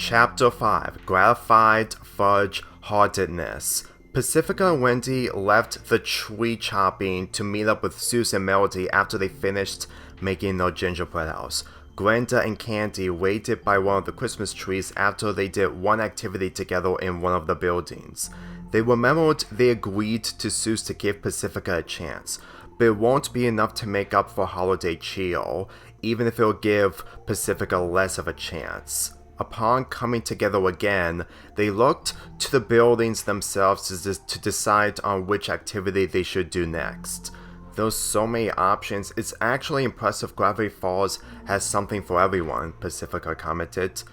Chapter 5 Gratified Fudge-Heartedness. Pacifica and Wendy left the tree chopping to meet up with Soos and Melody after they finished making their gingerbread house. Grenda and Candy waited by one of the Christmas trees after they did one activity together in one of the buildings. They remembered they agreed to Soos to give Pacifica a chance, but it won't be enough to make up for holiday cheer, even if it'll give Pacifica less of a chance. Upon coming together again, they looked to the buildings themselves to decide on which activity they should do next. There's so many options, it's actually impressive Gravity Falls has something for everyone, Pacifica commented.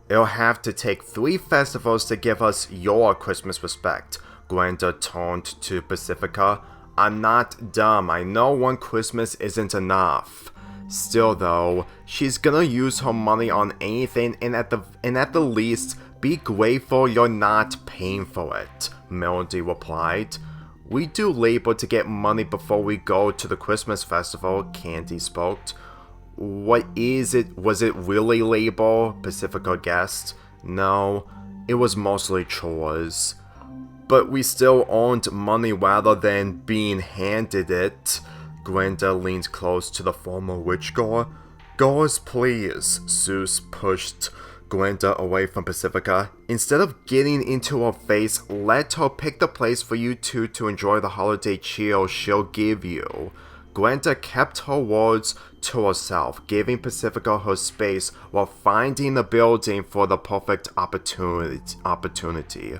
It'll have to take 3 festivals to give us your Christmas respect, Grenda turned to Pacifica. I'm not dumb, I know one Christmas isn't enough. Still though, she's gonna use her money on anything and at the least, be grateful you're not paying for it, Melody replied. We do labor to get money before we go to the Christmas festival, Candy spoke. What is it? Was it really labor? Pacifica guessed. No, it was mostly chores. But we still earned money rather than being handed it. Grenda leaned close to the former witch girl. Girls, please, Soos pushed Grenda away from Pacifica. Instead of getting into her face, let her pick the place for you two to enjoy the holiday cheer she'll give you. Grenda kept her words to herself, giving Pacifica her space while finding the building for the perfect opportunity.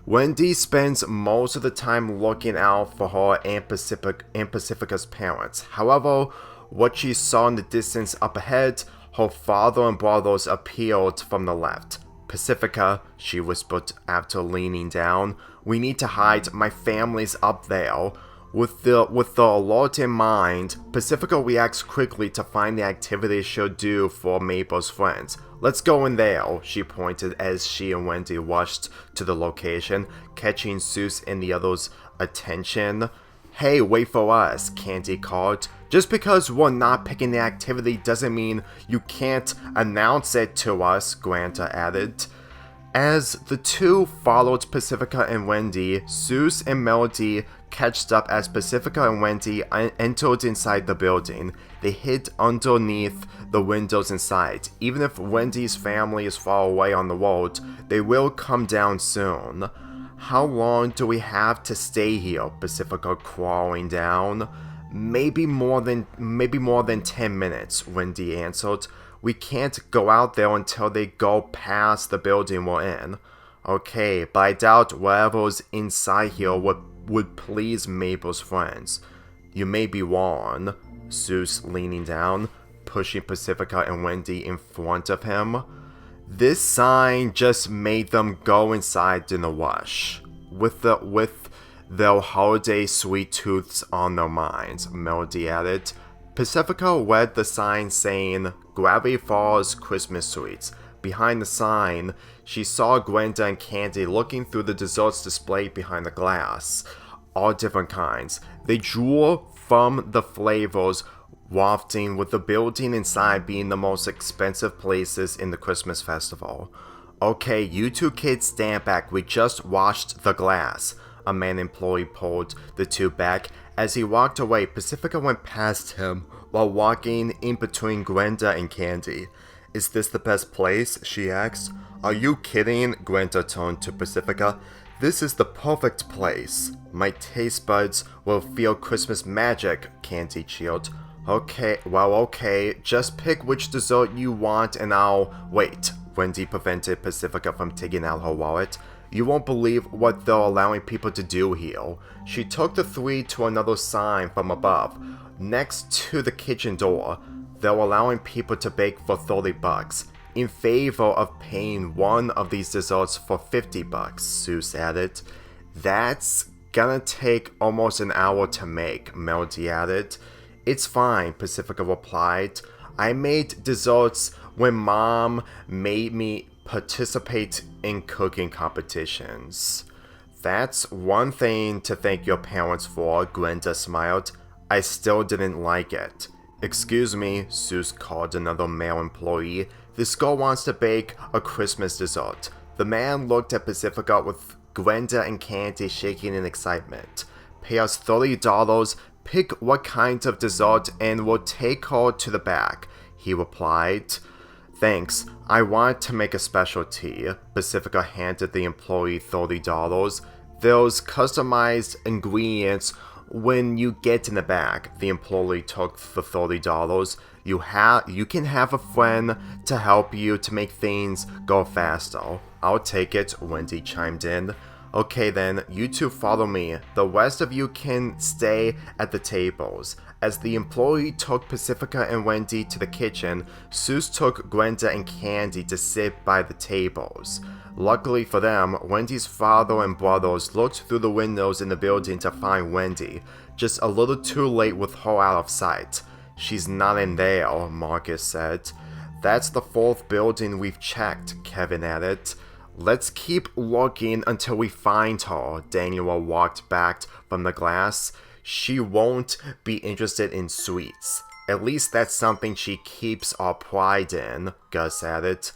Wendy spends most of the time looking out for her and Pacifica's parents. However, what she saw in the distance up ahead, her father and brothers appeared from the left. Pacifica, she whispered after leaning down, we need to hide, my family's up there. With the alert in mind, Pacifica reacts quickly to find the activity she'll do for Mabel's friends. Let's go in there, she pointed as she and Wendy rushed to the location, catching Soos and the others' attention. Hey, wait for us, Candy called. Just because we're not picking the activity doesn't mean you can't announce it to us, Grenda added. As the two followed Pacifica and Wendy, Soos and Melody catched up as Pacifica and Wendy entered inside the building. They hid underneath the windows inside. Even if Wendy's family is far away on the road, they will come down soon. How long do we have to stay here? Pacifica crawling down. Maybe more than 10 minutes, Wendy answered. We can't go out there until they go past the building we're in. Okay, but I doubt whatever's inside here would please Mabel's friends. You may be wrong, Soos leaning down, pushing Pacifica and Wendy in front of him. This sign just made them go inside in a rush, with their holiday sweet tooths on their minds, Melody added. Pacifica read the sign saying, Gravity Falls Christmas Sweets. Behind the sign, she saw Grenda and Candy looking through the desserts displayed behind the glass. All different kinds. They drew from the flavors wafting, with the building inside being the most expensive places in the Christmas festival. Okay, you two kids stand back, we just washed the glass. A man employee pulled the two back. As he walked away, Pacifica went past him while walking in between Grenda and Candy. Is this the best place? She asked. Are you kidding? Grenda turned to Pacifica. This is the perfect place. My taste buds will feel Christmas magic, Candy cheered. Okay, just pick which dessert you want and I'll... Wait, Wendy prevented Pacifica from taking out her wallet. You won't believe what they're allowing people to do here. She took the 3 to another sign from above. Next to the kitchen door, they're allowing people to bake for $30, in favor of paying one of these desserts for $50, Soos added. That's gonna take almost an hour to make, Melody added. It's fine, Pacifica replied. I made desserts when Mom made me participate in cooking competitions. That's one thing to thank your parents for, Grenda smiled. I still didn't like it. Excuse me, Soos called another male employee. This girl wants to bake a Christmas dessert. The man looked at Pacifica with Grenda and Candy shaking in excitement. Pay us $30, pick what kind of dessert, and we'll take her to the back, he replied. Thanks, I want to make a specialty. Pacifica handed the employee $30. There's customized ingredients when you get in the back. The employee took the $30. You can have a friend to help you to make things go faster. I'll take it, Wendy chimed in. Okay then, you two follow me. The rest of you can stay at the tables. As the employee took Pacifica and Wendy to the kitchen, Soos took Grenda and Candy to sit by the tables. Luckily for them, Wendy's father and brothers looked through the windows in the building to find Wendy, just a little too late with her out of sight. She's not in there, Marcus said. That's the fourth building we've checked, Kevin added. Let's keep looking until we find her, Daniel walked back from the glass. She won't be interested in sweets. At least that's something she keeps our pride in, Gus added.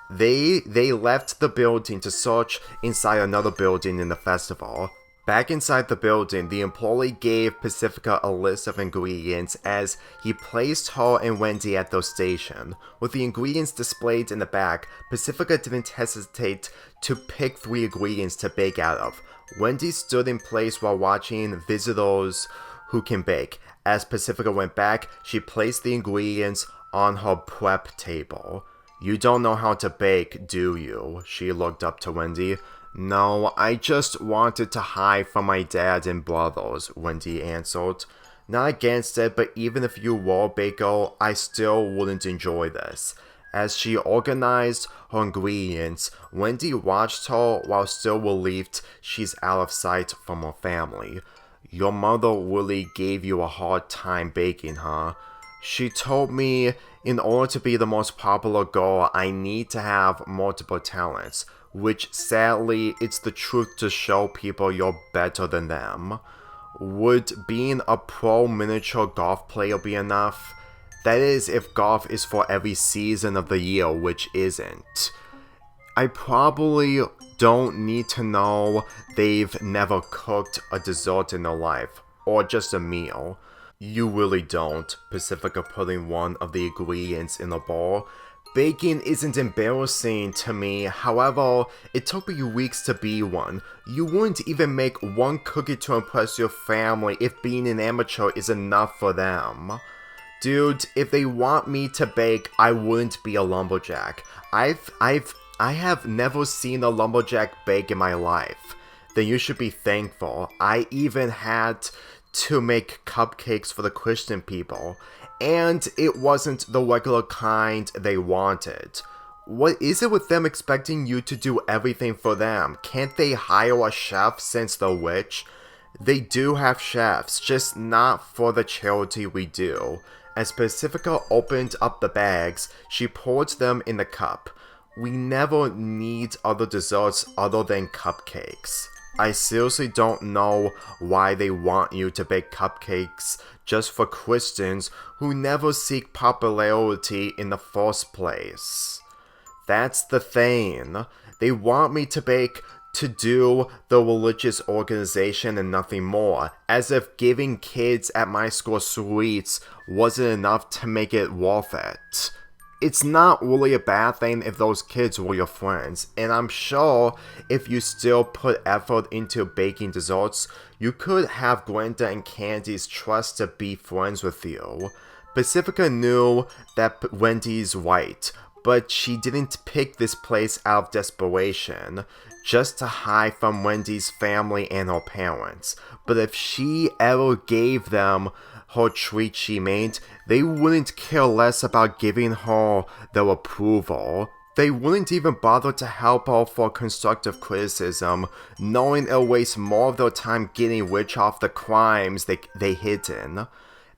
They left the building to search inside another building in the festival. Back inside the building, the employee gave Pacifica a list of ingredients as he placed her and Wendy at their station. With the ingredients displayed in the back, Pacifica didn't hesitate to pick 3 ingredients to bake out of. Wendy stood in place while watching visitors who can bake. As Pacifica went back, she placed the ingredients on her prep table. You don't know how to bake, do you? She looked up to Wendy. No, I just wanted to hide from my dad and brothers, Wendy answered. Not against it, but even if you were a baker, I still wouldn't enjoy this. As she organized her ingredients, Wendy watched her while still relieved she's out of sight from her family. Your mother really gave you a hard time baking, huh? She told me in order to be the most popular girl, I need to have multiple talents. Which sadly, it's the truth to show people you're better than them. Would being a pro miniature golf player be enough? That is, if golf is for every season of the year, which isn't. I probably don't need to know they've never cooked a dessert in their life, or just a meal. You really don't, Pacifica putting one of the ingredients in the bowl. Baking isn't embarrassing to me, however, it took me weeks to be one. You wouldn't even make one cookie to impress your family if being an amateur is enough for them. Dude, if they want me to bake, I wouldn't be a lumberjack. I have never seen a lumberjack bake in my life. Then you should be thankful. I even had to make cupcakes for the Christian people. And it wasn't the regular kind they wanted. What is it with them expecting you to do everything for them? Can't they hire a chef since they're rich? They do have chefs, just not for the charity we do. As Pacifica opened up the bags, she poured them in the cup. We never need other desserts other than cupcakes. I seriously don't know why they want you to bake cupcakes just for Christians who never seek popularity in the first place. That's the thing. They want me to bake to do the religious organization and nothing more, as if giving kids at my school sweets wasn't enough to make it worth it. It's not really a bad thing if those kids were your friends, and I'm sure if you still put effort into baking desserts, you could have Grenda and Candy's trust to be friends with you. Pacifica knew that Wendy's right, but she didn't pick this place out of desperation, just to hide from Wendy's family and her parents. But if she ever gave them her treat she made, they wouldn't care less about giving her their approval. They wouldn't even bother to help her for constructive criticism, knowing it'll waste more of their time getting rich off the crimes they hidden.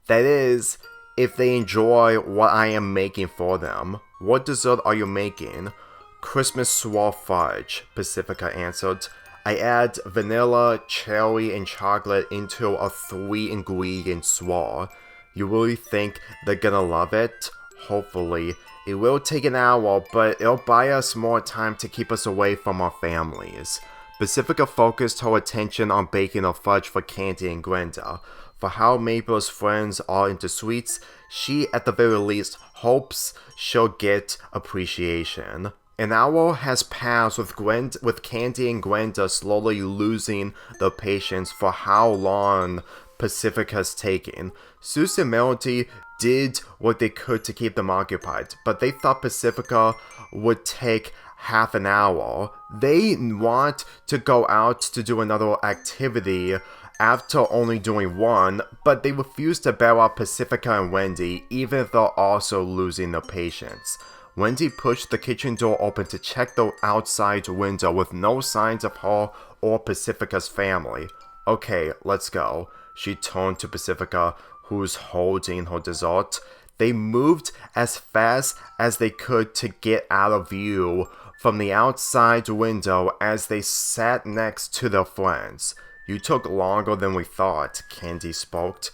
That is, if they enjoy what I am making for them. What dessert are you making? Christmas swirl fudge, Pacifica answered. I add vanilla, cherry, and chocolate into a 3-ingredient swirl. You really think they're gonna love it? Hopefully. It will take an hour, but it'll buy us more time to keep us away from our families. Pacifica focused her attention on baking a fudge for Candy and Grenda. For how Mabel's friends are into sweets, she at the very least hopes she'll get appreciation. An hour has passed with Candy and Grenda slowly losing their patience for how long Pacifica's taking. Soos and Melody did what they could to keep them occupied, but they thought Pacifica would take half an hour. They want to go out to do another activity after only doing one, but they refuse to bail out Pacifica and Wendy, even if they're also losing their patience. Wendy pushed the kitchen door open to check the outside window with no signs of her or Pacifica's family. Okay, let's go. She turned to Pacifica, who's holding her dessert. They moved as fast as they could to get out of view from the outside window as they sat next to their friends. You took longer than we thought, Candy spoke.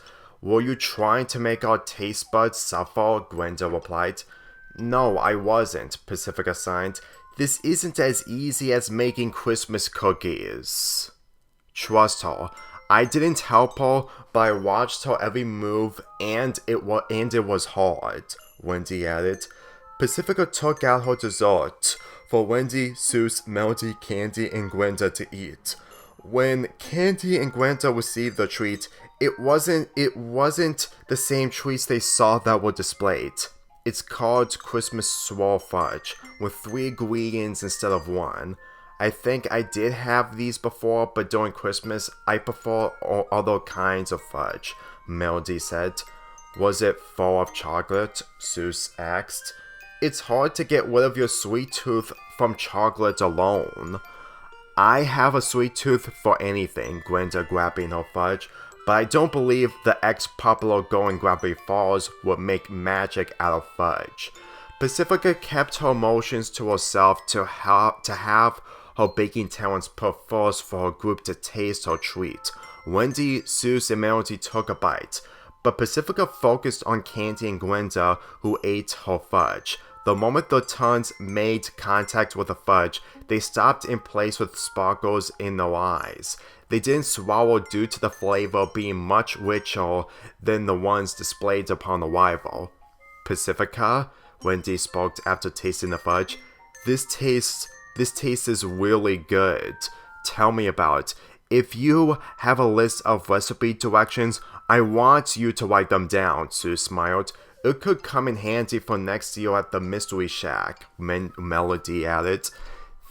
Were you trying to make our taste buds suffer? Grenda replied. No, I wasn't, Pacifica sighed. This isn't as easy as making Christmas cookies. Trust her. I didn't help her, but I watched her every move, and it was hard, Wendy added. Pacifica took out her dessert for Wendy, Soos, Melody, Candy, and Grenda to eat. When Candy and Grenda received the treat, it wasn't the same treats they saw that were displayed. It's called Christmas swirl fudge, with 3 ingredients instead of 1. I think I did have these before, but during Christmas, I prefer other kinds of fudge, Melody said. Was it full of chocolate? Soos asked. It's hard to get rid of your sweet tooth from chocolate alone. I have a sweet tooth for anything, Grenda grabbing her fudge, but I don't believe the ex-popular Going Gravity Falls would make magic out of fudge. Pacifica kept her emotions to herself to have her baking talents put first for her group to taste her treat. Wendy, Soos, and Melody took a bite, but Pacifica focused on Candy and Grenda, who ate her fudge. The moment their tongues made contact with the fudge, they stopped in place with sparkles in their eyes. They didn't swallow due to the flavor being much richer than the ones displayed upon arrival. Pacifica, Wendy spoke after tasting the fudge. This taste is really good. Tell me about it. If you have a list of recipe directions, I want you to write them down, Sue smiled. It could come in handy for next year at the Mystery Shack, Melody added.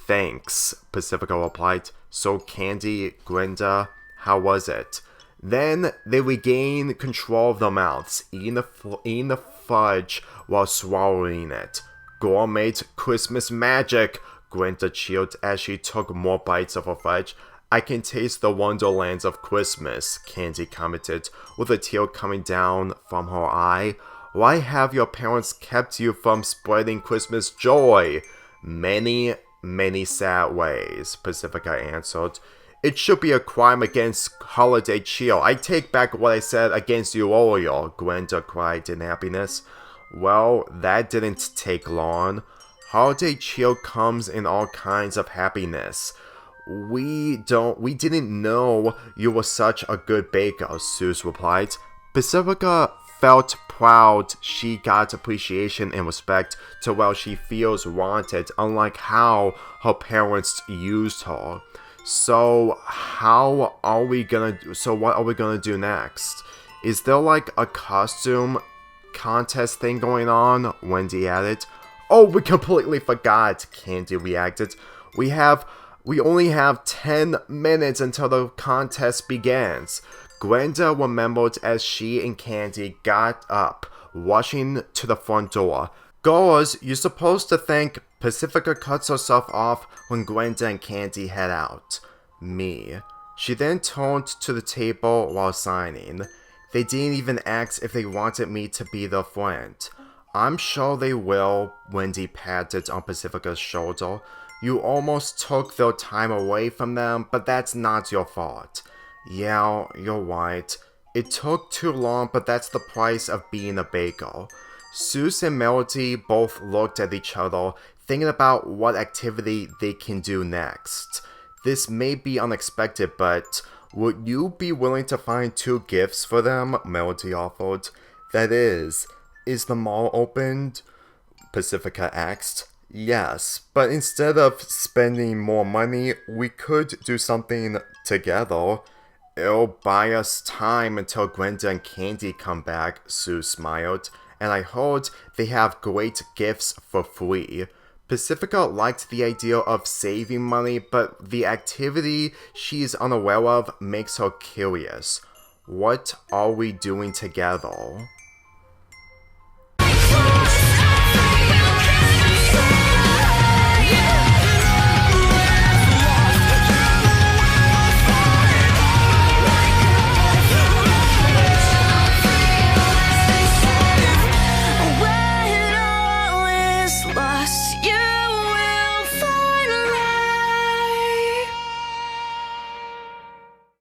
Thanks, Pacifica replied. So Candy, Grenda, how was it? Then they regained control of their mouths, eating the fudge while swallowing it. Gourmet Christmas magic, Grenda cheered as she took more bites of her fudge. I can taste the wonderlands of Christmas, Candy commented, with a tear coming down from her eye. Why have your parents kept you from spreading Christmas joy? Many sad ways, Pacifica answered. It should be a crime against holiday cheer. I take back what I said against you earlier, Grenda cried in happiness. Well, that didn't take long. Holiday cheer comes in all kinds of happiness. We didn't know you were such a good baker, Soos replied. Pacifica felt proud she got appreciation and respect to where she feels wanted, unlike how her parents used her. So what are we gonna do next? Is there like a costume contest thing going on? Wendy added. Oh, we completely forgot, Candy reacted. We only have 10 minutes until the contest begins. Grenda remembered as she and Candy got up, rushing to the front door. Girls, you're supposed to think. Pacifica cuts herself off when Grenda and Candy head out. Me. She then turned to the table while signing. They didn't even ask if they wanted me to be their friend. I'm sure they will, Wendy patted on Pacifica's shoulder. You almost took their time away from them, but that's not your fault. Yeah, you're right. It took too long, but that's the price of being a baker. Soos and Melody both looked at each other, thinking about what activity they can do next. This may be unexpected, but would you be willing to find 2 gifts for them? Melody offered. That is the mall opened? Pacifica asked. Yes, but instead of spending more money, we could do something together. It'll buy us time until Grenda and Candy come back, Sue smiled. And I heard they have great gifts for free. Pacifica liked the idea of saving money, but the activity she's unaware of makes her curious. What are we doing together?